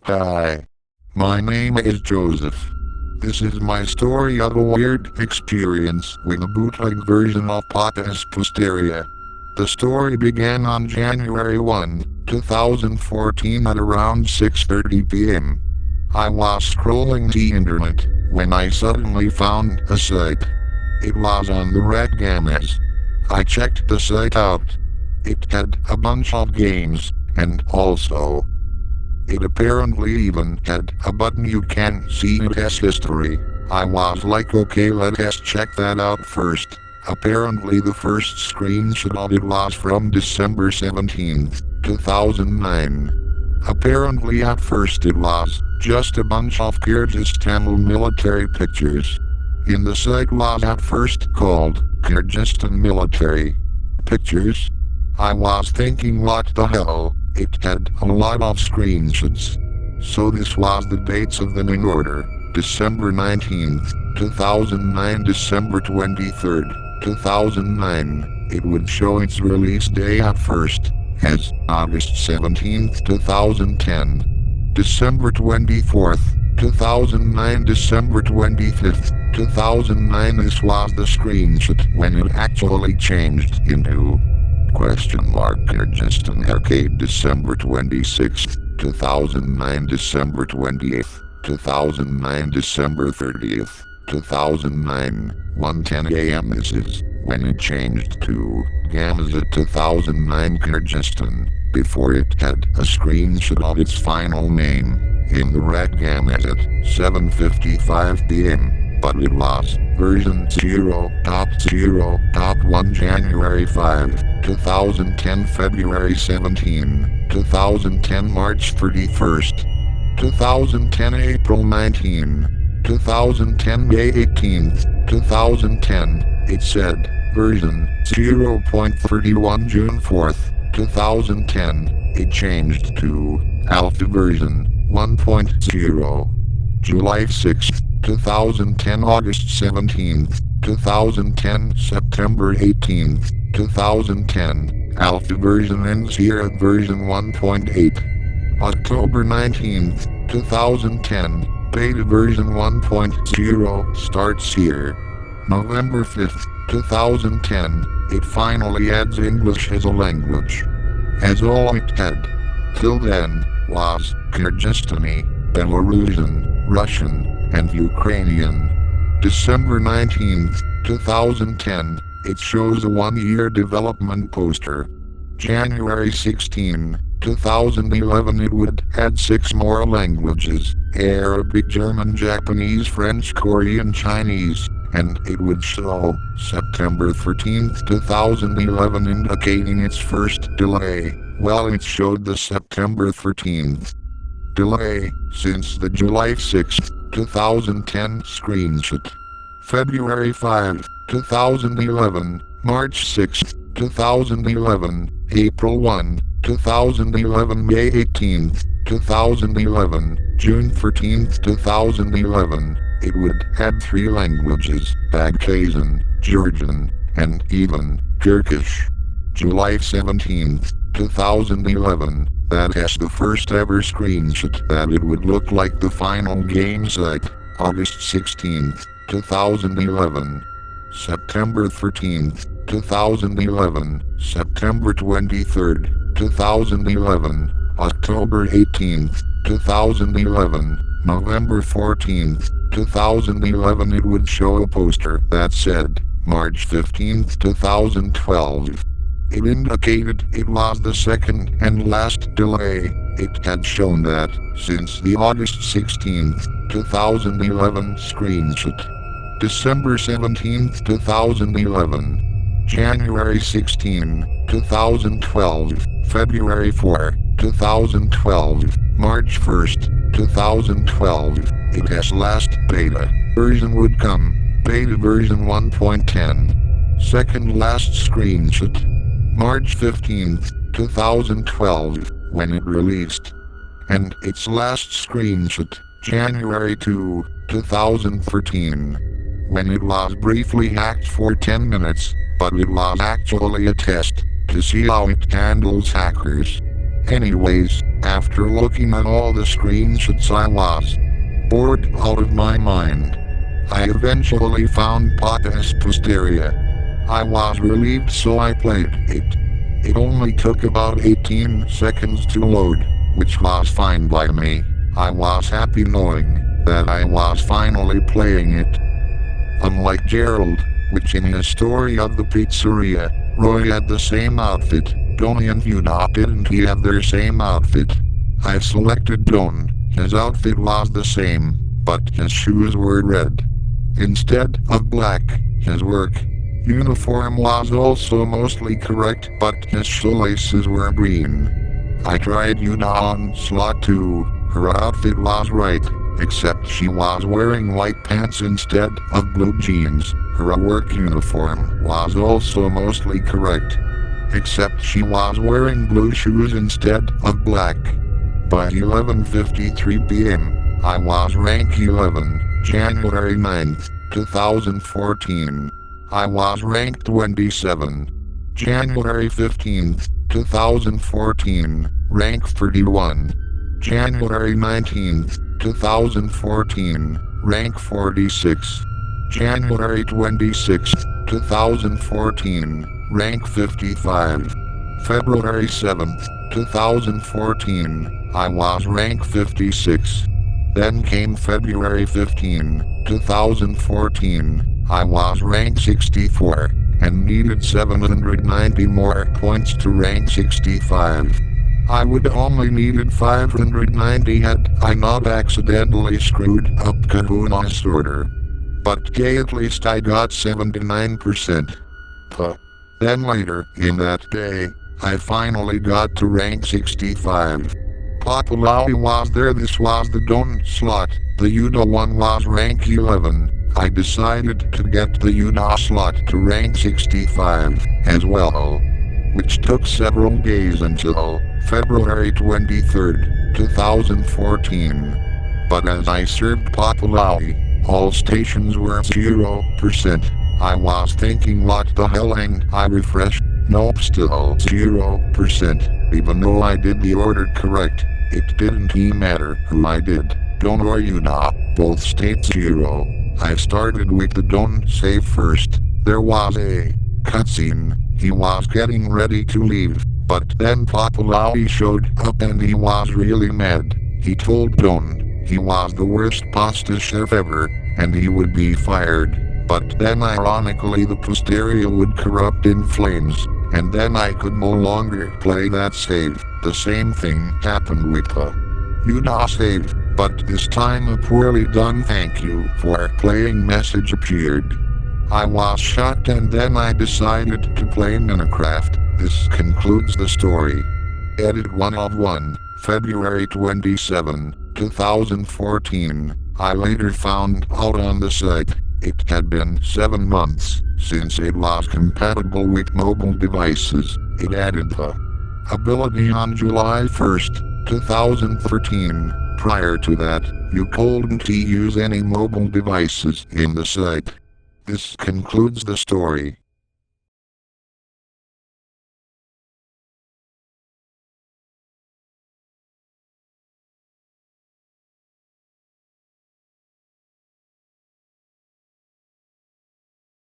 Hi. My name is Joseph. This is my story of a weird experience with a bootleg version of Pastaria. The story began on January 1, 2014 at around 6:30 p.m. I was scrolling the internet when I suddenly found a site. It was on the red Gamez. I checked the site out. It had a bunch of games, and also it apparently even had a button you can see its history. I was like, okay, let us check that out first. Apparently the first screenshot of it was from December 17th, 2009. Apparently at first it was just a bunch of Kyrgyzstan military pictures. In the site was at first called Kyrgyzstan Military Pictures. I was thinking, what the hell? It had a lot of screenshots. So this was the dates of them in order. December 19th, 2009, December 23rd, 2009. It would show its release day at first as August 17th, 2010. December 24th, 2009, December 25th, 2009. This was the screenshot when it actually changed into Kyrgyzstan Arcade, December 26th, 2009, December 20th, 2009, December 30th, 2009, 1:10 a.m. This is when it changed to Gamez at 2009 Kyrgyzstan, before it had a screenshot of its final name, in the red Gamez at 7:55 p.m. But it was version 0.0.1 January 5, 2010 February 17, 2010 March 31st, 2010 April 19, 2010 May 18th, 2010. It said version 0.31 June 4th, 2010. It changed to alpha version 1.0 July 6th, 2010 August 17th, 2010 September 18th, 2010. Alpha version ends here at version 1.8. October 19th, 2010. Beta version 1.0 starts here. November 5th, 2010. It finally adds English as a language. As all it had till then was Kyrgyzstani, Belarusian, Russian, and Ukrainian. December 19th, 2010, it shows a one-year development poster. January 16, 2011, it would add 6 more languages: Arabic, German, Japanese, French, Korean, Chinese, and it would show September 13th, 2011, indicating its first delay. Well, it showed the September 13th delay since the July 6th, 2010 screenshot. February 5, 2011, March 6, 2011, April 1, 2011, May 18th, 2011, June 14th, 2011. It would add 3 languages: Bagkasian, Georgian, and even Turkish. July 17th, 2011. That is the first ever screenshot that it would look like the final game site. August 16th, 2011. September 13th, 2011. September 23rd, 2011. October 18th, 2011. November 14th, 2011. It would show a poster that said March 15th, 2012. It indicated it was the second and last delay. It had shown that since the August 16th, 2011 screenshot. December 17th, 2011. January 16, 2012. February 4, 2012. March 1st, 2012. It has last beta version would come. Beta version 1.10. Second last screenshot. March 15th, 2012, when it released. And its last screenshot, January 2, 2013, when it was briefly hacked for 10 minutes, but it was actually a test to see how it handles hackers. Anyways, after looking at all the screenshots I was bored out of my mind. I eventually found Pastaria. I was relieved, so I played it. It only took about 18 seconds to load, which was fine by me. I was happy knowing that I was finally playing it. Unlike Gerald, which in his story of the pizzeria, Roy had the same outfit, Donnie and Yuda didn't have their same outfit. I selected Don. His outfit was the same, but his shoes were red instead of black. His work uniform was also mostly correct, but his shoelaces were green. I tried Yuda on slot 2. Her outfit was right, except she was wearing white pants instead of blue jeans. Her work uniform was also mostly correct, except she was wearing blue shoes instead of black. By 11:53 p.m., I was rank 11, January 9th, 2014. I was rank 27, January 15th, 2014, rank 31, January 19th, 2014, rank 46, January 26th, 2014, rank 55, February 7th, 2014, I was rank 56. Then came February 15, 2014, I was rank 64, and needed 790 more points to rank 65. I would only needed 590 had I not accidentally screwed up Kahuna's order. But at least I got 79%. Then later in that day, I finally got to rank 65. Papalawi was there. This was the Don slot. The Yuda one was rank 11. I decided to get the Yuda slot to rank 65 as well, which took several days until February 23rd, 2014. But as I served Papalawi, all stations were 0%. I was thinking, what the hell, and I refreshed. Nope, still 0%. Even though I did the order correct, it didn't matter who I did, Don or Yuda, both stayed 0. I started with the Don save first. There was a cutscene. He was getting ready to leave, but then Papalawi showed up and he was really mad. He told Don he was the worst pasta chef ever, and he would be fired. But then ironically the Pastaria would corrupt in flames, and then I could no longer play that save. The same thing happened with the Yuda save, but this time a poorly done thank you for playing message appeared. I was shocked, and then I decided to play Minecraft. This concludes the story. Edit 1 of 1, February 27, 2014. I later found out on the site it had been 7 months since it was compatible with mobile devices. It added the ability on July 1st, 2013. Prior to that, you couldn't use any mobile devices in the site. This concludes the story.